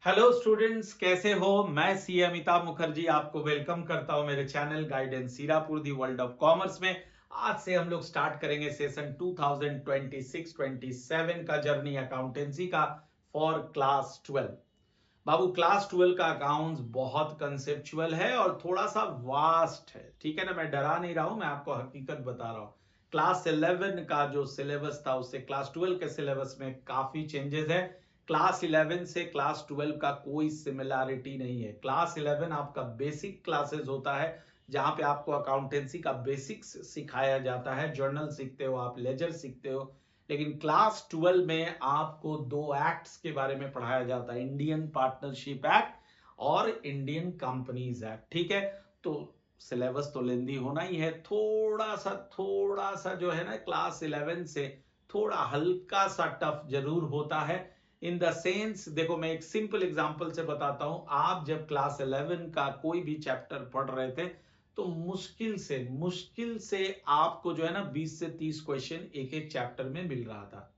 Hello students, कैसे हो। मैं सी अमिताभ मुखर्जी आपको वेलकम करता हूं मेरे channel guidance Sirapur the world of commerce में। आज से हम लोग स्टार्ट करेंगे सेशन 2026-27 का जर्नी अकाउंटेंसी का फॉर क्लास 12। बाबू, क्लास 12 का अकाउंट्स बहुत कंसेप्चुअल है और थोड़ा सा वास्ट है। ठीक है ना, मैं डरा नहीं रहा हूं, मैं आपको हकीकत बता रहा हूं। क्लास 11 का जो सिलेबस था उससे क्लास 12 के सिलेबस में काफी चेंजेस है। क्लास 11 से क्लास 12 का कोई सिमिलैरिटी नहीं है। क्लास 11 आपका बेसिक क्लासेस होता है, जहां पे आपको अकाउंटेंसी का बेसिक्स सिखाया जाता है। जर्नल सीखते हो आप, लेजर सीखते हो। लेकिन क्लास 12 में आपको दो एक्ट्स के बारे में पढ़ाया जाता है, इंडियन पार्टनरशिप एक्ट और इंडियन कंपनीज एक्ट। ठीक है, तो सिलेबस तो लेंदी होना ही है। थोड़ा सा जो है ना, क्लास 11 से थोड़ा हल्का सा टफ जरूर होता है। इन द सेंस, देखो मैं एक सिंपल एग्जांपल से बताता हूं। आप जब क्लास 11 का कोई भी चैप्टर पढ़ रहे थे तो मुश्किल से आपको जो है ना 20 से 30 क्वेश्चन एक एक चैप्टर में मिल रहा था।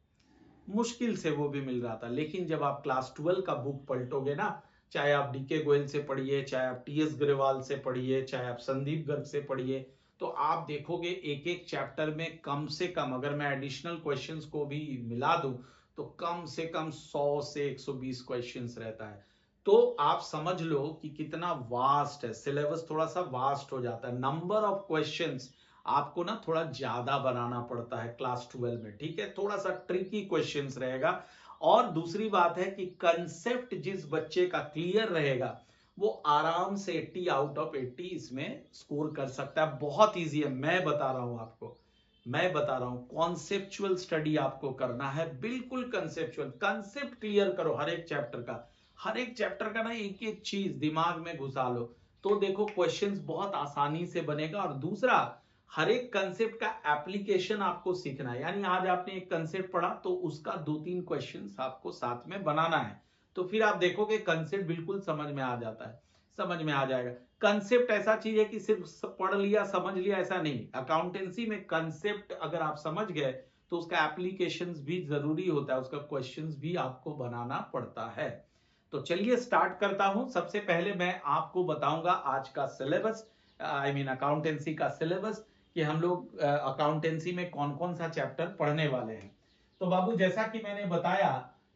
मुश्किल से वो भी मिल रहा था। लेकिन जब आप क्लास 12 का बुक पलटोगे ना, चाहे आप डीके गोयल से पढ़िए, चाहे आप टीएस ग्रेवाल से पढ़िए, चाहे आप संदीप गर्ग से पढ़िए, तो आप देखोगे एक एक चैप्टर में कम से कम, अगर मैं एडिशनल क्वेश्चंस को भी मिला दूं, तो कम से कम 100 से 120 क्वेश्चंस रहता है। तो आप समझ लो कि कितना वास्ट है सिलेबस। थोड़ा सा वास्ट हो जाता है, नंबर ऑफ क्वेश्चंस आपको ना थोड़ा ज्यादा बनाना पड़ता है क्लास 12 में। ठीक है, थोड़ा सा ट्रिकी क्वेश्चंस रहेगा। और दूसरी बात है कि कंसेप्ट जिस बच्चे का क्लियर रहेगा वो आराम से 80 आउट ऑफ 80 इसमें स्कोर कर सकता है। बहुत इजी है, मैं बता रहा हूं आपको। मैं बता रहा हूं, कॉन्सेप्चुअल स्टडी आपको करना है, बिल्कुल कंसेप्चुअल। कंसेप्ट क्लियर करो हर एक चैप्टर का। हर एक चैप्टर का ना एक एक चीज दिमाग में घुसा लो, तो देखो क्वेश्चंस बहुत आसानी से बनेगा। और दूसरा, हर एक कंसेप्ट का एप्लीकेशन आपको सीखना है। यानी आज आपने एक कंसेप्ट पढ़ा तो उसका दो तीन क्वेश्चंस आपको साथ में बनाना है। तो फिर आप देखोगे कंसेप्ट बिल्कुल समझ में आ जाता है, समझ में आ जाएगा। कंसेप्ट ऐसा चीज है कि सिर्फ पढ़ लिया समझ लिया ऐसा नहीं। अकाउंटेंसी में कंसेप्ट अगर आप समझ गए तो उसका एप्लीकेशंस भी जरूरी होता है, उसका क्वेश्चंस भी आपको बनाना पड़ता है। तो चलिए स्टार्ट करता हूं। सबसे पहले मैं आपको बताऊंगा आज का सिलेबस, आई मीन अकाउंटेंसी का सिलेबस, कि हम लोग अकाउंटेंसी में कौन कौन सा चैप्टर पढ़ने वाले हैं। तो बाबू, जैसा कि मैंने बताया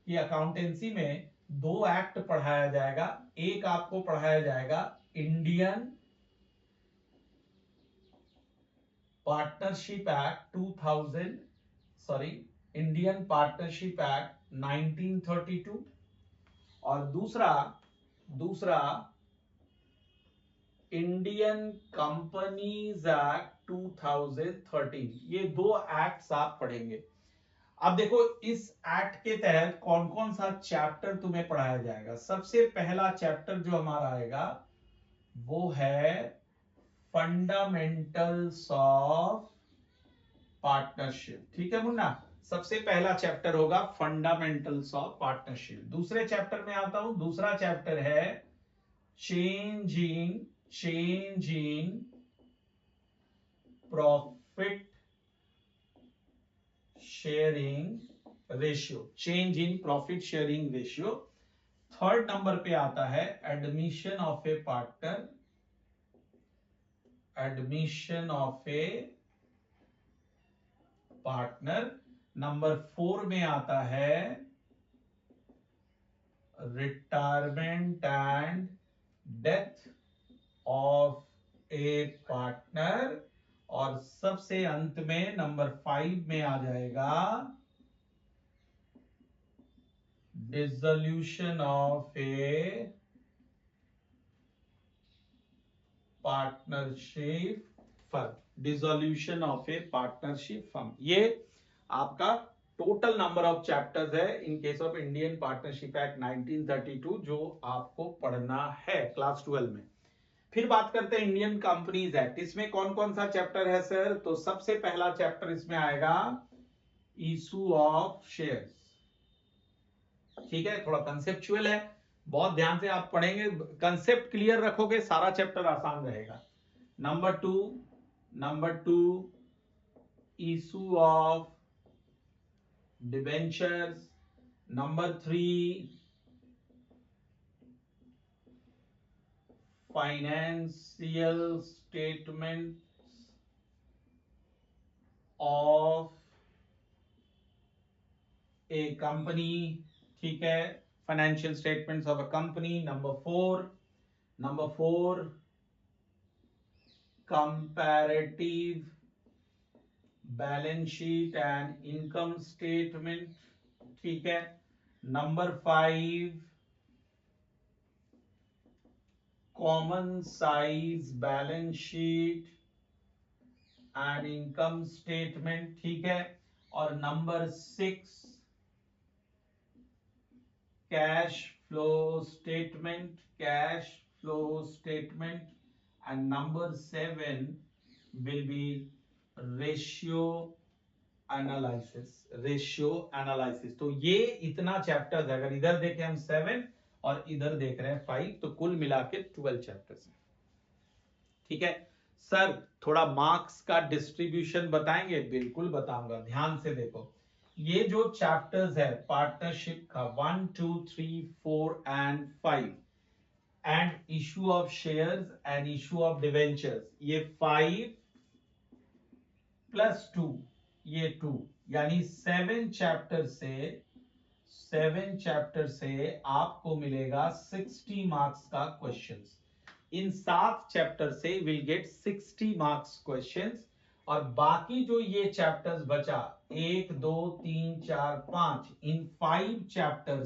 कि अकाउंटेंसी में दो एक्ट पढ़ाया जाएगा। एक आपको पढ़ाया जाएगा Indian partnership act 2000, sorry, Indian partnership act 1932। और दूसरा दूसरा इंडियन कंपनीज एक्ट 2013। ये दो एक्ट्स आप पढ़ेंगे। अब देखो, इस एक्ट के तहत कौन कौन सा चैप्टर तुम्हें पढ़ाया जाएगा। सबसे पहला चैप्टर जो हमारा आएगा वो है फंडामेंटल्स ऑफ पार्टनरशिप। ठीक है मुन्ना, सबसे पहला चैप्टर होगा फंडामेंटल्स ऑफ पार्टनरशिप। दूसरे चैप्टर में आता हूं। दूसरा चैप्टर है change in profit sharing ratio. Change in profit sharing ratio. Third number पे आता है admission of A partner. Number 4 में आता है retirement and death of A partner. और सबसे अंत में नंबर 5 में आ जाएगा dissolution of A partnership firm. Dissolution of A partnership firm, ये आपका टोटल नंबर ऑफ चैप्टर्स है in case of Indian partnership act 1932 जो आपको पढ़ना है क्लास 12 में। फिर बात करते हैं इंडियन कंपनीज एक्ट। इसमें कौन कौन सा चैप्टर है सर? तो सबसे पहला चैप्टर इसमें आएगा इशू ऑफ शेयर्स। ठीक है, थोड़ा कंसेप्चुअल है, बहुत ध्यान से आप पढ़ेंगे। कंसेप्ट क्लियर रखोगे सारा चैप्टर आसान रहेगा। Number two issue of debentures. Number 3 financial statement of A company, ठीक है, financial statements of a company. Number four comparative balance sheet and income statement, ठीक है। Number 5 common size balance sheet and income statement, ठीक है। और number 6 cash flow statement and number 7 will be ratio analysis. तो ये इतना chapters है, अगर इधर देखें हम 7 और इधर देख रहे हैं 5, तो कुल मिला के 12 चैप्टर्स हैं, ठीक है। सर थोड़ा मार्क्स का डिस्ट्रीब्यूशन बताएंगे? बिल्कुल बताऊंगा, ध्यान से देखो। ये जो चैप्टर्स है पार्टनरशिप का 1 2 3 4 and 5 and issue of shares and issue of debentures, ये 5 प्लस 2 ये 2, यानी 7 चैप्टर से आपको मिलेगा 60 मार्क्स का क्वेश्चंस। इन 7 चैप्टर से विल गेट 60 मार्क्स क्वेश्चंस। और बाकी जो ये चैप्टर्स बचा 1 2 3 4 5, इन 5 चैप्टर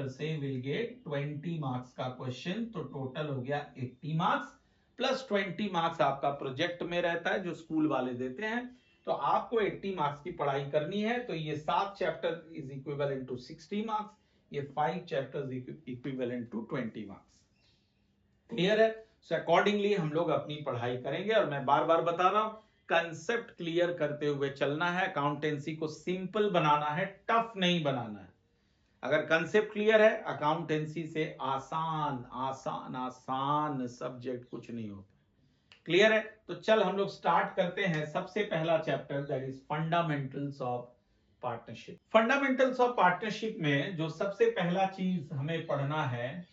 से विल गेट 20 मार्क्स का क्वेश्चन। तो टोटल हो गया 80 मार्क्स प्लस 20 मार्क्स आपका प्रोजेक्ट में रहता है जो स्कूल वाले देते हैं। तो आपको 80 मार्क्स की पढ़ाई करनी है, तो ये 7 chapter is equivalent to 60 marks, ये 5 chapters equivalent to 20 marks. Clear है? सो अकॉर्डिंगली हम लोग अपनी पढ़ाई करेंगे। और मैं बार बार बता रहा हूं, कंसेप्ट क्लियर करते हुए चलना है, अकाउंटेंसी को सिंपल बनाना है, टफ नहीं बनाना है। अगर कंसेप्ट क्लियर है, अकाउंटेंसी से आसान आसान आसान सब्जेक्ट कुछ नहीं होता। क्लियर है? तो चल हम लोग स्टार्ट करते हैं। सबसे पहला chapter that is fundamentals of partnership. Fundamentals of partnership में जो सबसे पहला चीज हमें पढ़ना है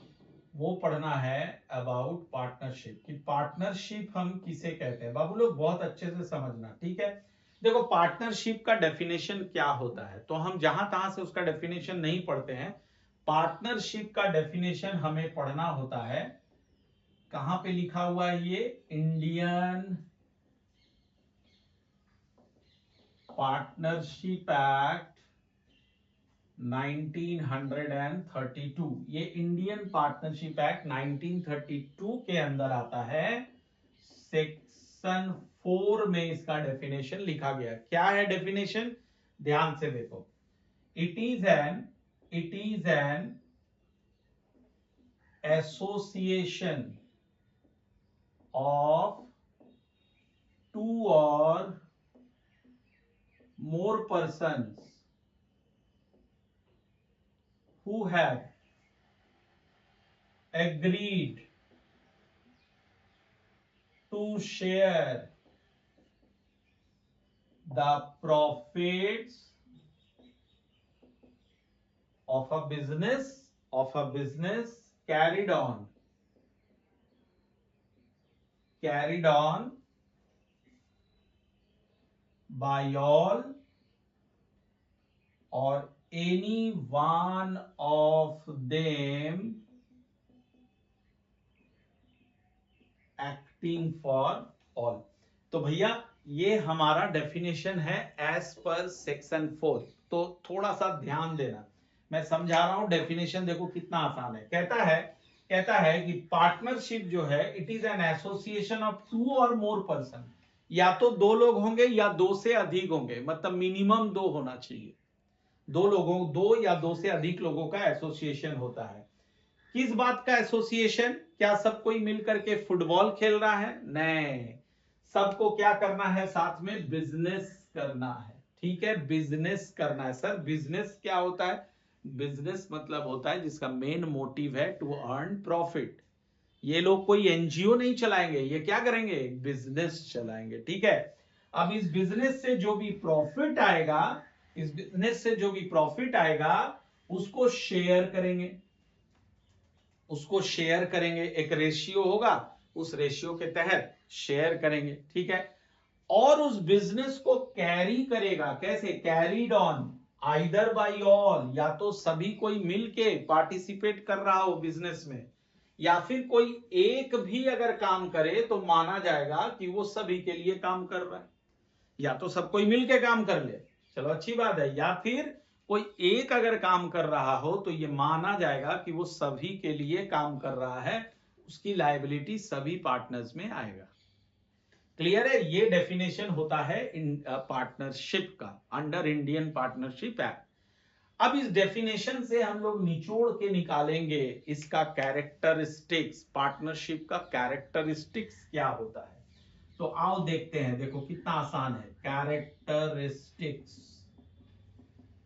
वो पढ़ना है अबाउट पार्टनरशिप, कि पार्टनरशिप हम किसे कहते हैं। बाबू लोग बहुत अच्छे से समझना, ठीक है। देखो पार्टनरशिप का डेफिनेशन क्या होता है, तो हम जहां तहां से उसका डेफिनेशन नहीं पढ़ते हैं। पार्टनरशिप का डेफिनेशन हमें पढ़ना होता है, कहां पे लिखा हुआ है ये, इंडियन पार्टनरशिप एक्ट 1932। ये इंडियन पार्टनरशिप एक्ट 1932 के अंदर आता है। सेक्शन 4 में इसका डेफिनेशन लिखा गया। क्या है डेफिनेशन? ध्यान से देखो। It is an association of 2 or more persons who have agreed to share the profits of a business carried on by all or any one of them acting for all। तो भैया ये हमारा definition है as per section 4। तो थोड़ा सा ध्यान देना, मैं समझा रहा हूं। डेफिनेशन देखो कितना आसान है। कहता है कि पार्टनरशिप जो है it is an association of 2 or more person, या तो 2 लोग होंगे या 2 से अधिक होंगे, मतलब मिनिमम 2 होना चाहिए। 2 या 2 से अधिक लोगों का एसोसिएशन होता है। किस बात का एसोसिएशन? क्या सब कोई मिलकर के फुटबॉल खेल रहा है? नहीं, सबको क्या करना है, साथ में बिजनेस करना है, ठीक है। बिजनेस करना है। सर बिजनेस क्या होता है? बिजनेस मतलब होता है जिसका मेन मोटिव है टू अर्न प्रॉफिट। ये लोग कोई एनजीओ नहीं चलाएंगे, ये क्या करेंगे, बिजनेस चलाएंगे, ठीक है। अब इस बिजनेस से जो भी प्रॉफिट आएगा उसको शेयर करेंगे। उसको शेयर करेंगे, एक रेशियो होगा, उस रेशियो के तहत शेयर करेंगे, ठीक है। और उस बिजनेस को कैरी करेगा, कैसे? Carried on either bye all, या तो सभी कोई मिलके पार्टिसिपेट कर रहा हो बिजनेस में, या फिर कोई एक भी अगर काम करे तो माना जाएगा कि वो सभी के लिए काम कर रहा है। या तो सब कोई मिलके काम कर ले, चलो अच्छी बात है, या फिर कोई एक अगर काम कर रहा हो तो ये माना जाएगा कि वो सभी के लिए काम कर रहा है, उसकी लायबिलिटी सभी पार्टनर्स में आएगा। क्लियर है? ये डेफिनेशन होता है पार्टनरशिप का अंडर इंडियन पार्टनरशिप एक्ट। अब इस डेफिनेशन से हम लोग निचोड़ के निकालेंगे इसका कैरेक्टरिस्टिक्स, पार्टनरशिप का कैरेक्टरिस्टिक्स क्या होता है। तो आओ देखते हैं, देखो कितना आसान है। कैरेक्टरिस्टिक्स,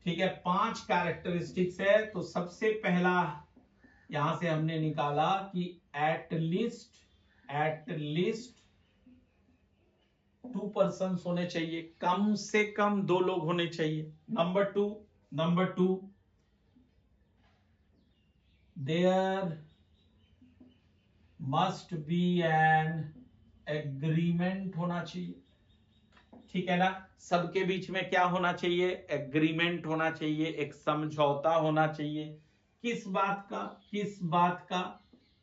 ठीक है, 5 कैरेक्टरिस्टिक्स है। तो सबसे पहला यहां से हमने निकाला कि एटलीस्ट 2 पर्सन होने चाहिए, कम से कम 2 लोग होने चाहिए। Number two there must be an agreement होना चाहिए, ठीक है ना। सबके बीच में क्या होना चाहिए? एग्रीमेंट होना चाहिए, एक समझौता होना चाहिए। किस बात का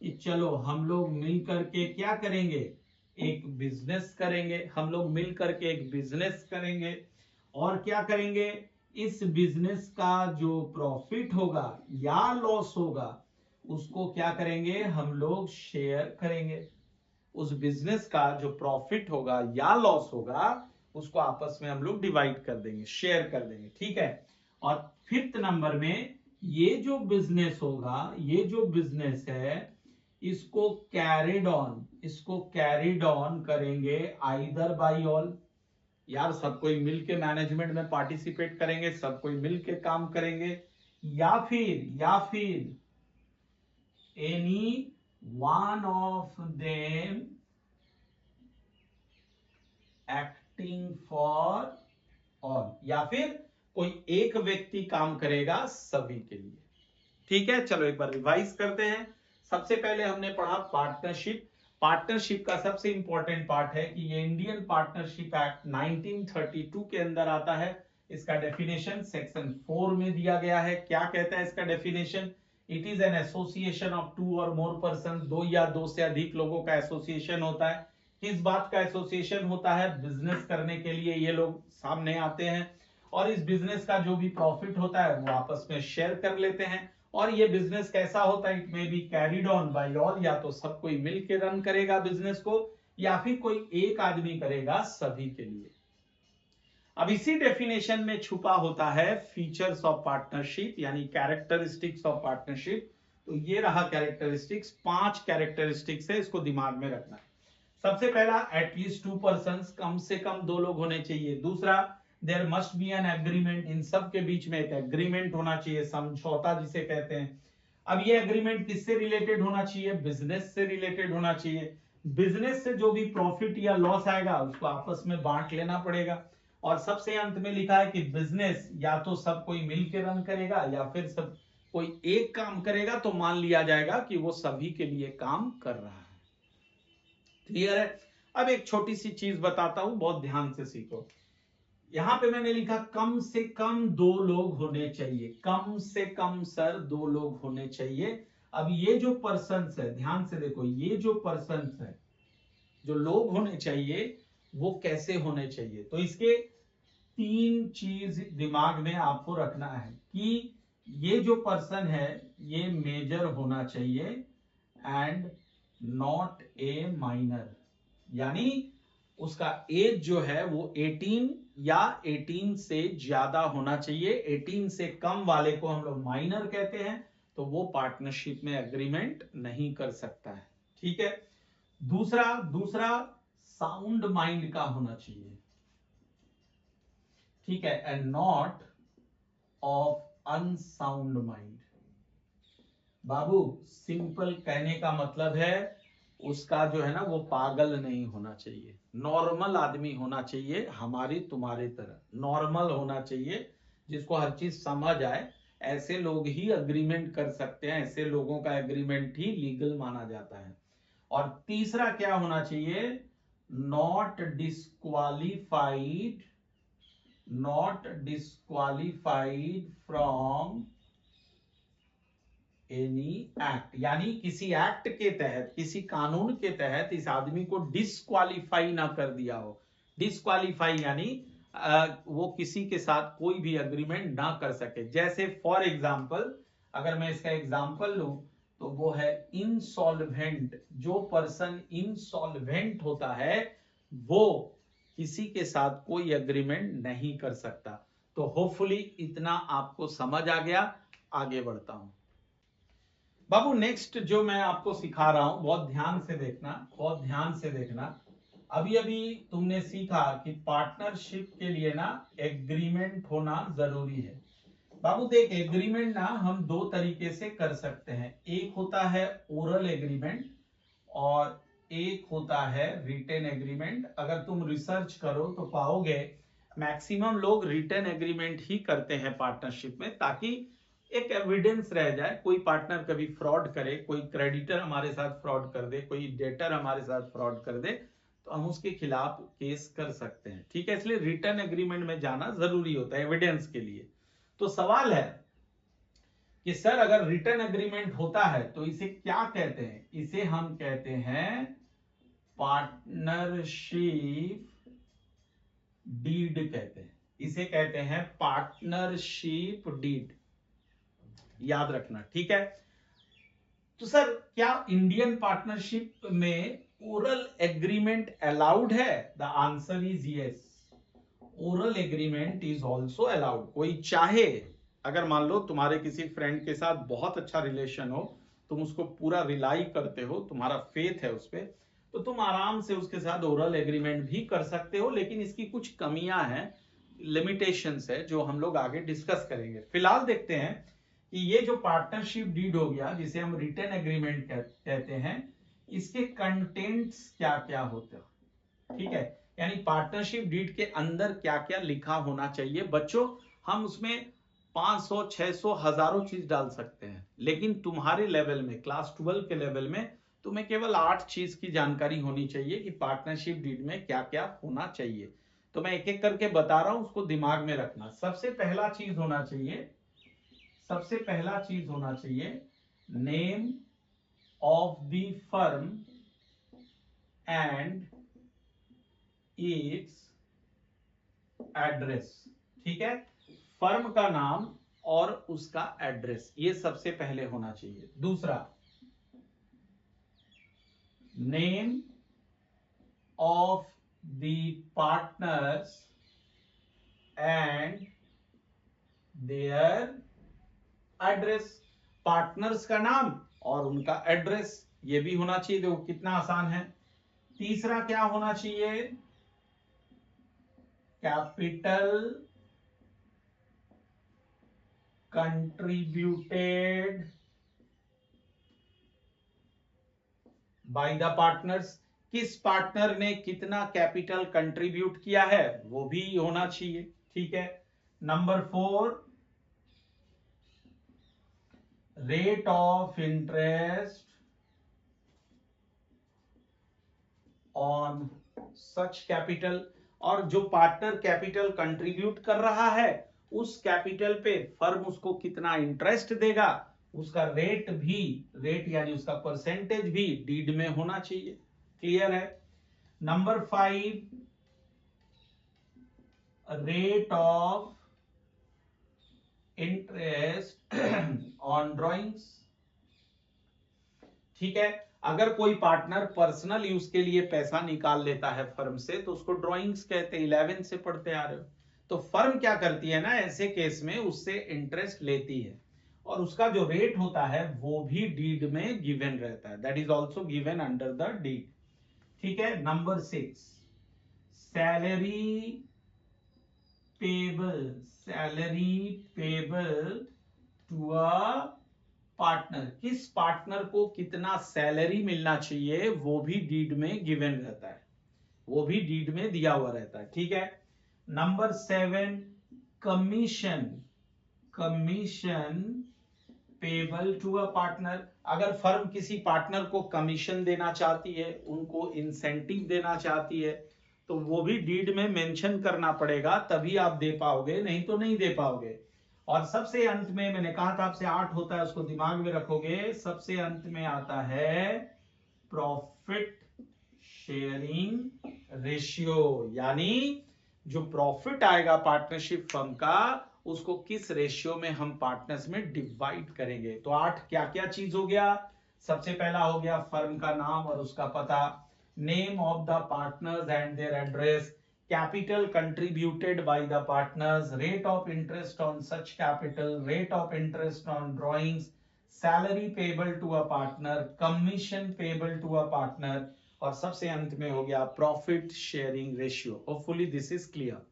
कि चलो हम लोग मिलकर के क्या करेंगे? एक बिजनेस करेंगे, हम लोग मिलकर के एक बिजनेस करेंगे, और क्या करेंगे? इस बिजनेस का जो प्रॉफिट होगा या लॉस होगा उसको क्या करेंगे? हम लोग शेयर करेंगे। उस बिजनेस का जो प्रॉफिट होगा या लॉस होगा उसको आपस में हम लोग डिवाइड कर देंगे, शेयर कर देंगे, ठीक है। और 5th नंबर में ये जो बिजनेस होगा, ये जो बिजनेस है, इसको कैरिड ऑन करेंगे आइदर बाय ऑल, यार सब कोई मिलके मैनेजमेंट में पार्टिसिपेट करेंगे, सब कोई मिलके काम करेंगे, या फिर any one of them acting for all, या फिर कोई एक व्यक्ति काम करेगा सभी के लिए, ठीक है। चलो एक बार रिवाइज करते हैं। सबसे पहले हमने पढ़ा पार्टनरशिप का सबसे इंपॉर्टेंट पार्ट है कि ये इंडियन पार्टनरशिप एक्ट 1932 के अंदर आता है। इसका डेफिनेशन सेक्शन 4 में दिया गया है। क्या कहता है इसका definition? It is an association of 2 और मोर पर्सन, 2 या 2 से अधिक लोगों का एसोसिएशन होता है। किस बात का एसोसिएशन होता है? बिजनेस करने के लिए ये लोग सामने आते हैं, और इस बिजनेस का जो भी प्रॉफिट होता है वो आपस में शेयर कर लेते हैं। और ये बिजनेस कैसा होता है? It may be carried on by all, या तो सब कोई मिलके रन करेगा बिजनेस को, या फिर कोई एक आदमी करेगा सभी के लिए। अब इसी डेफिनेशन में छुपा होता है फीचर्स ऑफ पार्टनरशिप, यानी कैरेक्टरिस्टिक्स ऑफ पार्टनरशिप। तो ये रहा कैरेक्टरिस्टिक्स, 5 कैरेक्टरिस्टिक्स है, इसको दिमाग में रखना है। सबसे पहला एटलीस्ट 2 पर्संस, कम से कम 2 लोग होने चाहिए। दूसरा there must be an agreement, इन सब के बीच में एक एग्रीमेंट होना चाहिए, समझौता जिसे कहते हैं। अब ये एग्रीमेंट किससे रिलेटेड होना चाहिए? बिजनेस से रिलेटेड होना चाहिए। बिजनेस से जो भी प्रॉफिट या लॉस आएगा उसको आपस में बांट लेना पड़ेगा। और सबसे अंत में लिखा है कि बिजनेस या तो सब कोई मिलकर रन करेगा, या फिर सब कोई एक काम करेगा, तो मान लिया जाएगा कि वो सभी के लिए काम कर रहा है। क्लियर है? अब एक छोटी सी चीज बताता हूं, बहुत ध्यान से सीखो। यहां पे मैंने लिखा कम से कम 2 लोग होने चाहिए, कम से कम सर 2 लोग होने चाहिए। अब ये जो पर्सन्स है, ध्यान से देखो, ये जो पर्सन्स है, जो लोग होने चाहिए वो कैसे होने चाहिए? तो इसके 3 चीज दिमाग में आपको रखना है कि ये जो पर्सन है ये मेजर होना चाहिए एंड नॉट ए माइनर, यानी उसका एज जो है वो 18 या 18 से ज्यादा होना चाहिए। 18 से कम वाले को हम लोग माइनर कहते हैं, तो वो पार्टनरशिप में एग्रीमेंट नहीं कर सकता है, ठीक है। दूसरा साउंड माइंड का होना चाहिए, ठीक है, and not of unsound mind. Babu simple कहने का मतलब है उसका जो है ना वो पागल नहीं होना चाहिए, नॉर्मल आदमी होना चाहिए, हमारी तुम्हारी तरह नॉर्मल होना चाहिए, जिसको हर चीज समझ आए, ऐसे लोग ही अग्रीमेंट कर सकते हैं, ऐसे लोगों का एग्रीमेंट ही लीगल माना जाता है। और तीसरा क्या होना चाहिए, not disqualified from any act, यानी किसी एक्ट के तहत, किसी कानून के तहत इस आदमी को डिस्क्वालीफाई ना कर दिया हो। डिस्क्वालीफाई यानी वो किसी के साथ कोई भी अग्रीमेंट ना कर सके। जैसे फॉर एग्जांपल अगर मैं इसका एग्जांपल लूं तो वो है इंसॉल्वेंट। जो पर्सन इंसॉल्वेंट होता है वो किसी के साथ कोई अग्रीमेंट नहीं कर सकता। तो होपफुली इतना आपको समझ आ गया। आगे बढ़ता हूं बाबू। नेक्स्ट जो मैं आपको सिखा रहा हूं, बहुत ध्यान से देखना, बहुत ध्यान से देखना। अभी अभी तुमने सीखा कि पार्टनरशिप के लिए ना एग्रीमेंट होना जरूरी है। बाबू देख, एग्रीमेंट ना हम दो तरीके से कर सकते हैं। एक होता है ओरल एग्रीमेंट और एक होता है रिटन एग्रीमेंट। अगर तुम रिसर्च करो तो पाओगे मैक्सिमम लोग रिटन एग्रीमेंट ही करते हैं पार्टनरशिप में, ताकि एक एविडेंस रह जाए। कोई पार्टनर कभी फ्रॉड करे, कोई क्रेडिटर हमारे साथ फ्रॉड कर दे, कोई डेटर हमारे साथ फ्रॉड कर दे, तो हम उसके खिलाफ केस कर सकते हैं। ठीक है, इसलिए रिटन एग्रीमेंट में जाना जरूरी होता है एविडेंस के लिए। तो सवाल है कि सर अगर रिटन एग्रीमेंट होता है तो इसे क्या कहते हैं? इसे हम कहते हैं पार्टनरशिप डीड कहते हैं। इसे कहते हैं पार्टनरशिप डीड, याद रखना। ठीक है, तो सर क्या इंडियन पार्टनरशिप में ओरल एग्रीमेंट अलाउड है? The answer is yes, oral agreement is also allowed. कोई चाहे, अगर मान लो तुम्हारे किसी फ्रेंड के साथ बहुत अच्छा रिलेशन हो, तुम उसको पूरा रिलाई करते हो, तुम्हारा फेथ है उस पर, तो तुम आराम से उसके साथ ओरल एग्रीमेंट भी कर सकते हो। लेकिन इसकी कुछ कमियां हैं, लिमिटेशंस है, जो हम लोग आगे डिस्कस करेंगे। फिलहाल देखते हैं कि ये जो पार्टनरशिप डीड हो गया, जिसे हम रिटन एग्रीमेंट कहते हैं, इसके कंटेंट्स क्या क्या होते हैं। ठीक है, यानी पार्टनरशिप डीड के अंदर क्या क्या लिखा होना चाहिए। बच्चों, हम उसमें 500, 600, हजारों चीज डाल सकते हैं, लेकिन तुम्हारे लेवल में, क्लास 12 के लेवल में, तुम्हें केवल 8 चीज की जानकारी होनी चाहिए कि पार्टनरशिप डीड में क्या क्या होना चाहिए। तो मैं एक एक करके बता रहा हूं, उसको दिमाग में रखना। सबसे पहला चीज होना चाहिए, सबसे पहला चीज होना चाहिए name of the firm and it's address. ठीक है, फर्म का नाम और उसका एड्रेस, ये सबसे पहले होना चाहिए। दूसरा, name of the partners and their address. Partners का नाम और उनका एड्रेस, ये भी होना चाहिए। देखो कितना आसान है। तीसरा क्या होना चाहिए? Capital contributed by the partners. किस पार्टनर ने कितना कैपिटल कंट्रीब्यूट किया है, वो भी होना चाहिए। ठीक है। Number 4, rate of interest on such capital. और जो पार्टनर कैपिटल कंट्रीब्यूट कर रहा है, उस कैपिटल पे फर्म उसको कितना इंटरेस्ट देगा, उसका रेट भी, रेट यानी उसका परसेंटेज भी डीड में होना चाहिए। क्लियर है। Number 5, rate of interest on drawings. ठीक है, अगर कोई पार्टनर पर्सनल यूज के लिए पैसा निकाल लेता है फर्म से, तो उसको ड्रॉइंग्स कहते हैं। 11 से पढ़ते आ रहे हो। तो फर्म क्या करती है ना, ऐसे केस में उससे इंटरेस्ट लेती है, और उसका जो रेट होता है वो भी डीड में गिवन रहता है। That is also given under the deed. ठीक है। नंबर 6, salary payable, salary payable to a partner. किस पार्टनर को कितना सैलरी मिलना चाहिए, वो भी डीड में गिवन रहता है, वो भी डीड में दिया हुआ रहता है। ठीक है। नंबर 7, commission, commission payable to a partner. अगर फर्म किसी पार्टनर को कमीशन देना चाहती है, उनको इंसेंटिव देना चाहती है, तो वो भी डीड में मेंशन करना पड़ेगा, तभी आप दे पाओगे, नहीं तो नहीं दे पाओगे। और सबसे अंत में मैंने कहा था आपसे 8 होता है, उसको दिमाग में रखोगे, सबसे अंत में आता है प्रॉफिट शेयरिंग रेशियो, यानी जो प्रॉफिट आएगा पार्टनरशिप फर्म का, उसको किस रेशियो में हम पार्टनर्स में डिवाइड करेंगे। तो 8 क्या क्या चीज हो गया। सबसे पहला हो गया फर्म का नाम और उसका पता, name of the partners and their address, capital contributed by the partners, rate of interest on such capital, rate of interest on drawings, salary payable to a partner, commission payable to a partner, और सबसे अंत में हो गया profit sharing ratio. Hopefully this is clear.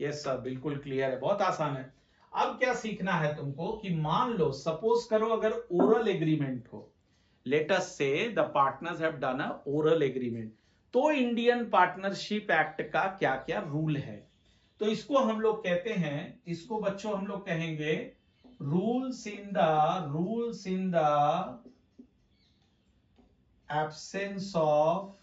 Yes sir, बिल्कुल clear है, बहुत आसान है। अब क्या सीखना है तुमको कि मान लो सपोज करो अगर ओरल एग्रीमेंट हो, लेट अस से the partners have done a oral agreement, तो इंडियन पार्टनरशिप एक्ट का क्या क्या रूल है। तो इसको हम लोग कहते हैं, इसको बच्चों हम लोग कहेंगे rules in the absence of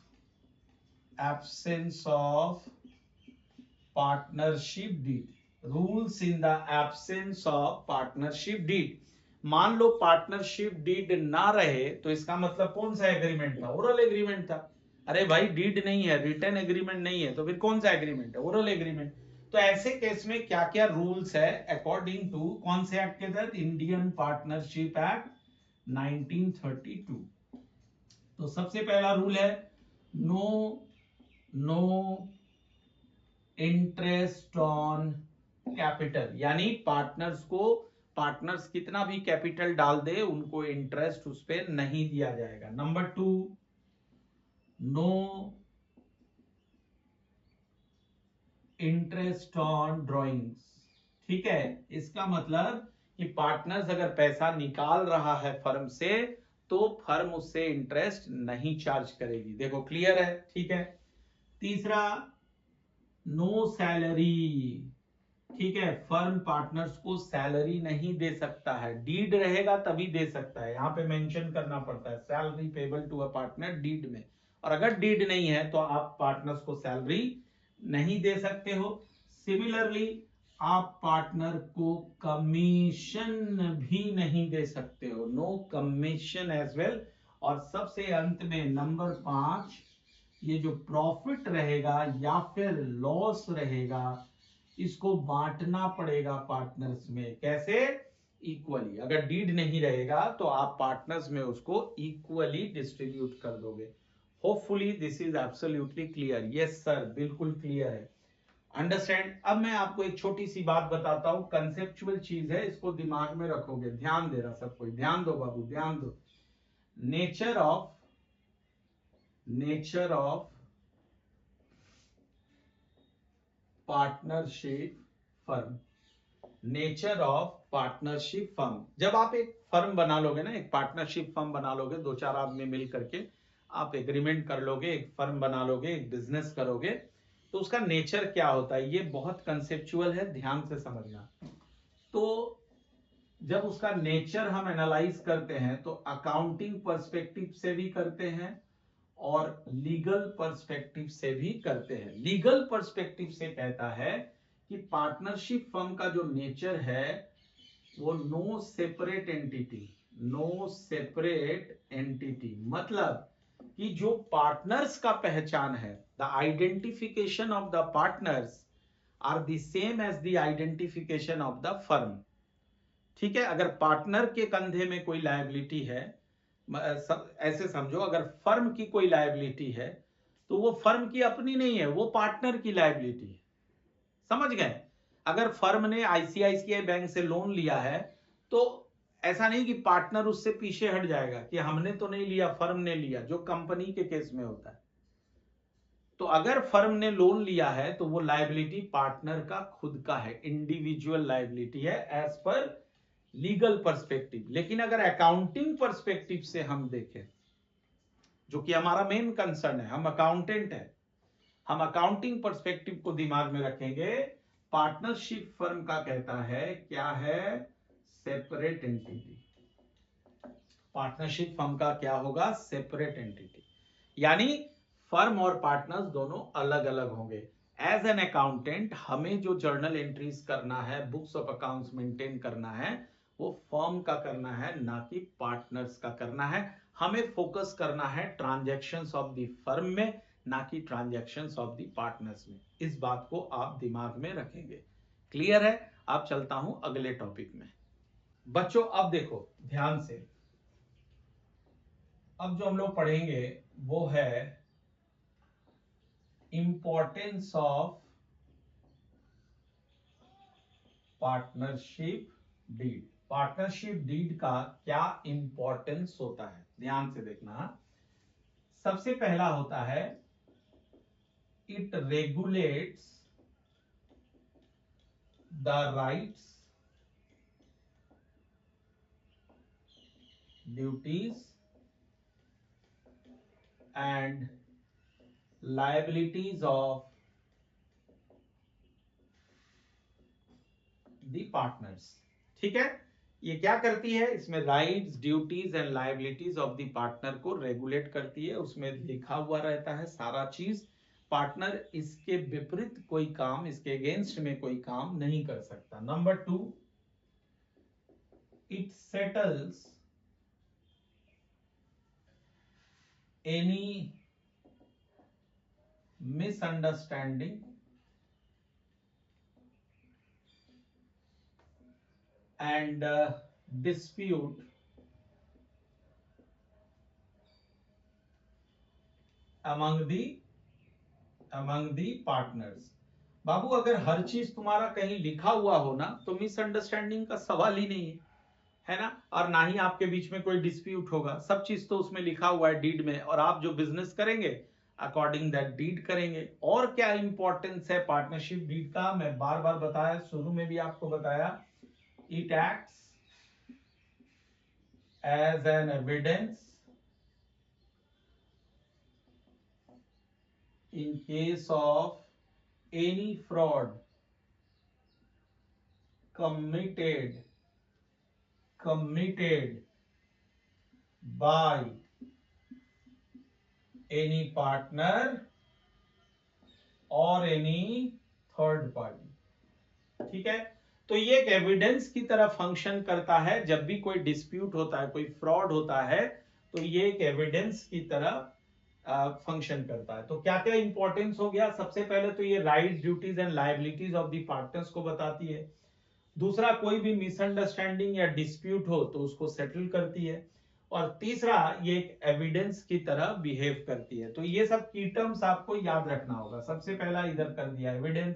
partnership deed, rules in the absence of partnership deed. मान लो पार्टनरशिप डीड ना रहे, तो इसका मतलब कौन सा एग्रीमेंट था, ओरल एग्रीमेंट था। अरे भाई डीड नहीं है, रिटन एग्रीमेंट नहीं है, तो फिर कौन सा एग्रीमेंट है, ओरल एग्रीमेंट। तो ऐसे केस में क्या क्या रूल्स है अकॉर्डिंग टू कौन से एक्ट के तहत, इंडियन पार्टनरशिप एक्ट 1932। तो सबसे पहला रूल है नो इंटरेस्ट ऑन कैपिटल, यानी पार्टनर्स कितना भी कैपिटल डाल दे, उनको इंटरेस्ट उस पर नहीं दिया जाएगा। नंबर 2, नो इंटरेस्ट ऑन ड्रॉइंग्स। ठीक है, इसका मतलब कि पार्टनर्स अगर पैसा निकाल रहा है फर्म से, तो फर्म उससे इंटरेस्ट नहीं चार्ज करेगी। देखो क्लियर है, ठीक है। तीसरा, नो सैलरी। ठीक है, फर्म पार्टनर्स को सैलरी नहीं दे सकता है, डीड रहेगा तभी दे सकता है, यहां पे मेंशन करना पड़ता है salary payable to a partner deed में। और अगर डीड नहीं है तो आप पार्टनर्स को सैलरी नहीं दे सकते हो। सिमिलरली आप पार्टनर को कमीशन भी नहीं दे सकते हो, नो कमीशन एज वेल। और सबसे अंत में नंबर 5, ये जो प्रॉफिट रहेगा या फिर लॉस रहेगा, इसको बांटना पड़ेगा पार्टनर्स में। कैसे? इक्वली। अगर डीड नहीं रहेगा तो आप पार्टनर्स में उसको इक्वली डिस्ट्रीब्यूट कर दोगे। Hopefully this is absolutely clear. Yes sir, बिल्कुल क्लियर है, अंडरस्टैंड। अब मैं आपको एक छोटी सी बात बताता हूं, कंसेप्चुअल चीज है, इसको दिमाग में रखोगे, ध्यान दे रहा सब कोई, ध्यान दो बाबू, ध्यान दो। Nature of partnership firm, nature of partnership firm. जब आप एक फर्म बना लोगे ना, एक पार्टनरशिप फर्म बना लोगे, 2-4 आदमी मिल करके आप एग्रीमेंट कर लोगे, एक फर्म बना लोगे, एक बिजनेस करोगे, तो उसका नेचर क्या होता है, ये बहुत कंसेप्चुअल है, ध्यान से समझना। तो जब उसका नेचर हम एनालाइज करते हैं, तो अकाउंटिंग पर्सपेक्टिव से भी करते हैं और लीगल पर्सपेक्टिव से भी करते हैं। लीगल पर्सपेक्टिव से कहता है कि पार्टनरशिप फर्म का जो नेचर है वो नो सेपरेट एंटिटी, मतलब कि जो पार्टनर्स का पहचान है, the identification of the partners are the same as the identification of the firm. ठीक है, अगर पार्टनर के कंधे में कोई लायबिलिटी है, ऐसे समझो अगर फर्म की कोई लायबिलिटी है, तो वो फर्म की अपनी नहीं है, वो पार्टनर की लायबिलिटी है। समझ गए? अगर फर्म ने आईसीआईसीआई बैंक से लोन लिया है, तो ऐसा नहीं कि पार्टनर उससे पीछे हट जाएगा कि हमने तो नहीं लिया, फर्म ने लिया, जो कंपनी के केस में होता है। तो अगर फर्म ने लोन लिया है तो वो लायबिलिटी पार्टनर का खुद का है, इंडिविजुअल लायबिलिटी है एज पर लीगल पर्सपेक्टिव। लेकिन अगर अकाउंटिंग पर्सपेक्टिव से हम देखें, जो कि हमारा मेन कंसर्न है, हम अकाउंटेंट हैं, हम अकाउंटिंग पर्सपेक्टिव को दिमाग में रखेंगे। पार्टनरशिप फर्म का कहता है क्या है, सेपरेट एंटिटी। पार्टनरशिप फर्म का क्या होगा? सेपरेट एंटिटी, यानी फर्म और पार्टनर्स दोनों अलग अलग होंगे। एज एन अकाउंटेंट हमें जो जर्नल एंट्रीज करना है, बुक्स ऑफ अकाउंट्स मेंटेन करना है, वो फर्म का करना है, ना कि पार्टनर्स का करना है। हमें फोकस करना है ट्रांजैक्शंस ऑफ द फर्म में, ना कि ट्रांजैक्शंस ऑफ द पार्टनर्स में। इस बात को आप दिमाग में रखेंगे। क्लियर है? अब चलता हूं अगले टॉपिक में। बच्चों अब देखो ध्यान से, अब जो हम लोग पढ़ेंगे वो है importance of partnership deed. Partnership deed का क्या इंपॉर्टेंस होता है, ध्यान से देखना। सबसे पहला होता है it regulates the rights, duties and liabilities of the partners. ठीक है, ये क्या करती है? इसमें rights, duties and liabilities of the partner को रेगुलेट करती है। उसमें लिखा हुआ रहता है सारा चीज। पार्टनर इसके विपरीत कोई काम, इसके अगेंस्ट में कोई काम नहीं कर सकता। Number 2, it settles any misunderstanding and dispute among the partners। बाबू अगर हर चीज तुम्हारा कहीं लिखा हुआ हो ना, तो मिसअंडरस्टैंडिंग का सवाल ही नहीं है ना? और ना ही आपके बीच में कोई डिस्प्यूट होगा। सब चीज तो उसमें लिखा हुआ है डीड में, और आप जो बिजनेस करेंगे अकॉर्डिंग दैट डीड करेंगे। और क्या इंपॉर्टेंस है पार्टनरशिप डीड का? मैं बार बार बताया, शुरू में भी आपको बताया, it acts as an evidence in case of any fraud committed by any partner or any third party। ठीक है, तो ये एक एविडेंस की तरह फंक्शन करता है। जब भी कोई डिस्प्यूट होता है, कोई फ्रॉड होता है, तो ये एक एविडेंस की तरह फंक्शन करता है। तो क्या क्या इंपॉर्टेंस हो गया? सबसे पहले तो ये rights, duties and liabilities of the partners को बताती है। दूसरा, कोई भी मिसअंडरस्टैंडिंग या डिस्प्यूट हो तो उसको सेटल करती है। और तीसरा, ये एक एविडेंस की तरह बिहेव करती है। तो ये सब की टर्म्स आपको याद रखना होगा। सबसे पहला इधर कर दिया एविडेंस,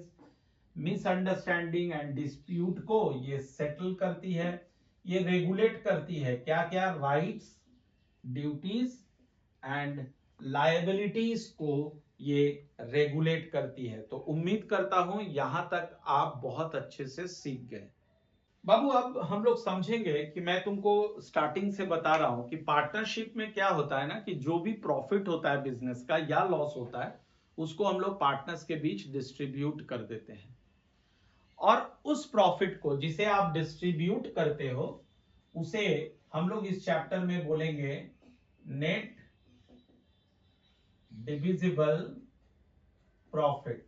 मिसअंडरस्टैंडिंग एंड डिस्प्यूट को ये सेटल करती है। ये रेगुलेट करती है क्या क्या? राइट्स, ड्यूटीज एंड लायबिलिटीज को ये रेगुलेट करती है। तो उम्मीद करता हूं यहां तक आप बहुत अच्छे से सीख गए। बाबू अब हम लोग समझेंगे कि मैं तुमको स्टार्टिंग से बता रहा हूं कि पार्टनरशिप में क्या होता है ना, कि जो भी प्रॉफिट होता है बिजनेस का या लॉस होता है, उसको हम लोग पार्टनर्स के बीच डिस्ट्रीब्यूट कर देते हैं। और उस प्रॉफिट को जिसे आप डिस्ट्रीब्यूट करते हो, उसे हम लोग इस चैप्टर में बोलेंगे नेट डिविजिबल प्रॉफिट,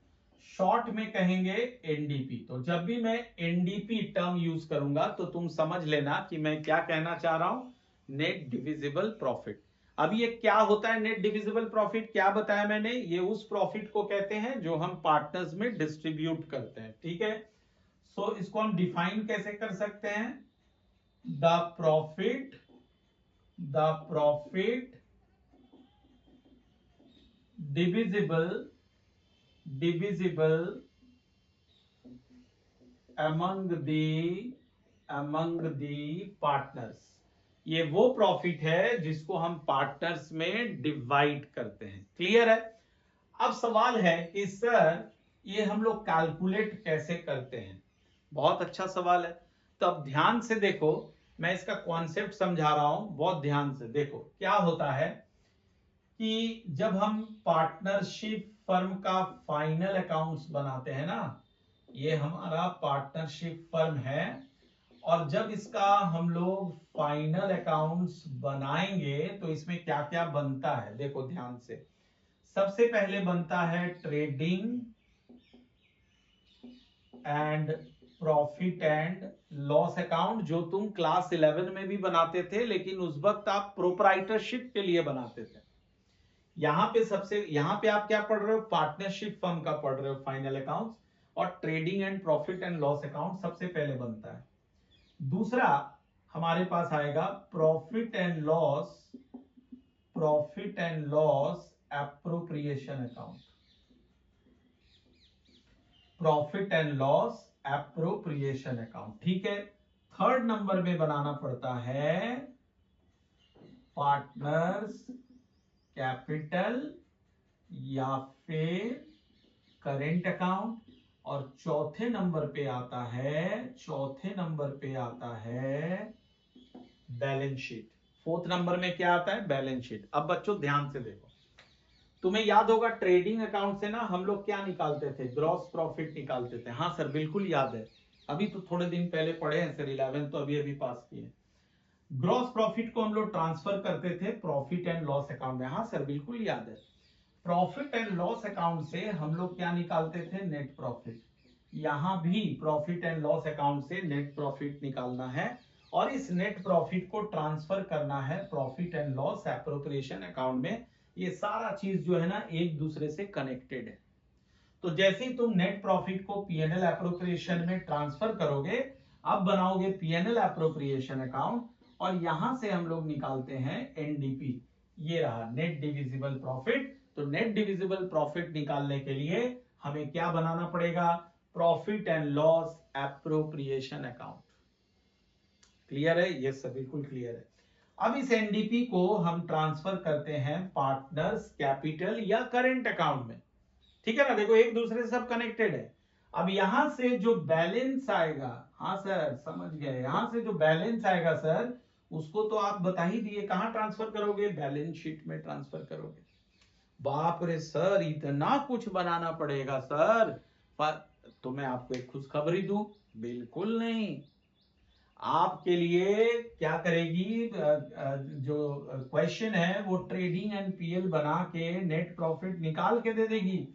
शॉर्ट में कहेंगे एनडीपी। तो जब भी मैं एनडीपी टर्म यूज करूंगा तो तुम समझ लेना कि मैं क्या कहना चाह रहा हूं, नेट डिविजिबल प्रॉफिट। अब ये क्या होता है नेट डिविजिबल प्रॉफिट? क्या बताया मैंने? ये उस प्रॉफिट को कहते हैं जो हम पार्टनर्स में डिस्ट्रीब्यूट करते हैं। ठीक है, सो इसको हम डिफाइन कैसे कर सकते हैं? The profit divisible among the partners। ये वो प्रॉफिट है जिसको हम पार्टनर्स में डिवाइड करते हैं। क्लियर है? अब सवाल है कि सर ये हम लोग कैलकुलेट कैसे करते हैं? बहुत अच्छा सवाल है। तो अब ध्यान से देखो, मैं इसका कॉन्सेप्ट समझा रहा हूं, बहुत ध्यान से देखो। क्या होता है कि जब हम पार्टनरशिप फर्म का फाइनल अकाउंट्स बनाते हैं ना, ये हमारा पार्टनरशिप फर्म है, और जब इसका हम लोग फाइनल अकाउंट्स बनाएंगे तो इसमें क्या क्या बनता है, देखो ध्यान से। सबसे पहले बनता है trading and profit and loss account, जो तुम क्लास 11 में भी बनाते थे, लेकिन उस वक्त आप प्रोप्राइटरशिप के लिए बनाते थे। यहां पे आप क्या पढ़ रहे हो, पार्टनरशिप फर्म का पढ़ रहे हो फाइनल अकाउंट्स, और trading and profit and loss account सबसे पहले बनता है। दूसरा हमारे पास आएगा profit and loss appropriation account, profit and loss appropriation account, ठीक है। थर्ड नंबर में बनाना पड़ता है पार्टनर्स कैपिटल या फिर करेंट अकाउंट, और चौथे नंबर पे आता है बैलेंस शीट। फोर्थ नंबर में क्या आता है, बैलेंस शीट। अब बच्चों ध्यान से देखो, तुम्हें याद होगा ट्रेडिंग अकाउंट से ना हम लोग क्या निकालते थे, ग्रॉस प्रॉफिट निकालते थे। हाँ सर बिल्कुल याद है, अभी तो थोड़े दिन पहले पढ़े हैं सर, 11 तो अभी पास किए। ग्रॉस प्रॉफिट को हम लोग ट्रांसफर करते थे प्रॉफिट एंड लॉस अकाउंट में। हाँ सर बिल्कुल याद है। प्रॉफिट एंड लॉस अकाउंट से हम लोग क्या निकालते थे, नेट प्रॉफिट। यहां भी प्रॉफिट एंड लॉस अकाउंट से नेट प्रॉफिट निकालना है, और इस नेट प्रॉफिट को ट्रांसफर करना है profit and loss appropriation account में। ये सारा चीज जो है ना एक दूसरे से कनेक्टेड है। तो जैसे ही तुम नेट प्रॉफिट को पीएनएल एप्रोप्रिएशन में ट्रांसफर करोगे, अब बनाओगे पीएनएल एप्रोप्रिएशन अकाउंट, और यहां से हम लोग निकालते हैं एनडीपी। ये रहा नेट डिविजिबल प्रॉफिट। तो नेट डिविजिबल प्रॉफिट निकालने के लिए हमें क्या बनाना पड़ेगा, profit and loss appropriation account. Clear है, ये सब बिल्कुल क्लियर है। अब इस एनडीपी को हम ट्रांसफर करते हैं पार्टनर्स कैपिटल या करेंट अकाउंट में, ठीक है ना। देखो एक दूसरे से सब कनेक्टेड है। अब यहां से जो बैलेंस आएगा, हाँ सर समझ गए, यहां से जो बैलेंस आएगा सर, उसको तो आप बता ही दिए, कहां ट्रांसफर करोगे, बैलेंस शीट में ट्रांसफर करोगे। बाप रे सर इतना कुछ बनाना पड़ेगा सर, पर तो मैं आपको एक खुशखबरी दूं, बिल्कुल नहीं। आपके लिए क्या करेगी, जो क्वेश्चन है वो ट्रेडिंग एंड पीएल बना के नेट प्रॉफिट निकाल के दे देगी।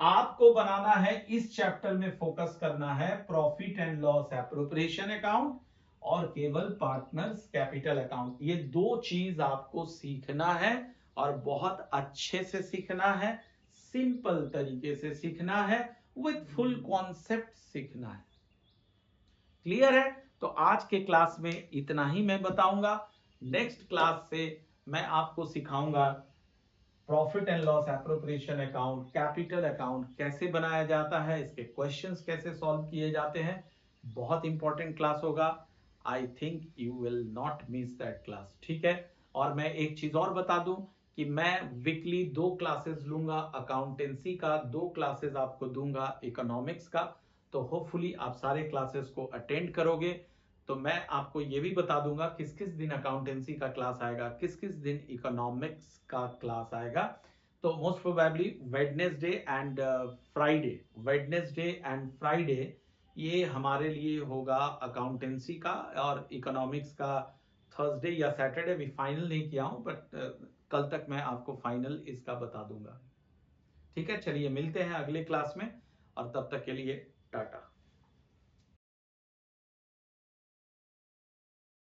आपको बनाना है, इस चैप्टर में फोकस करना है profit and loss appropriation account और केवल पार्टनर्स कैपिटल अकाउंट। ये दो चीज आपको सीखना है, और बहुत अच्छे से सीखना है, सिंपल तरीके से सीखना है, विद फुल कॉन्सेप्ट सीखना है। क्लियर है। तो आज के क्लास में इतना ही मैं बताऊंगा। नेक्स्ट क्लास से मैं आपको सिखाऊंगा profit and loss appropriation account, capital account कैसे बनाया जाता है, इसके क्वेश्चंस कैसे सॉल्व किए जाते हैं। बहुत इंपॉर्टेंट क्लास होगा। I think you will not miss that class, ठीक है। और मैं एक चीज और बता दूं कि मैं वीकली 2 क्लासेस लूंगा अकाउंटेंसी का, 2 क्लासेस आपको दूंगा इकोनॉमिक्स का। तो होपफुली आप सारे क्लासेस को अटेंड करोगे। तो मैं आपको ये भी बता दूंगा किस किस दिन अकाउंटेंसी का क्लास आएगा, किस किस दिन इकोनॉमिक्स का क्लास आएगा। तो most probably Wednesday and Friday ये हमारे लिए होगा अकाउंटेंसी का, और इकोनॉमिक्स का थर्सडे या सैटरडे। भी फाइनल नहीं किया हूं, बट कल तक मैं आपको फाइनल इसका बता दूंगा। ठीक है, चलिए मिलते हैं अगले क्लास में, और तब तक के लिए टाटा।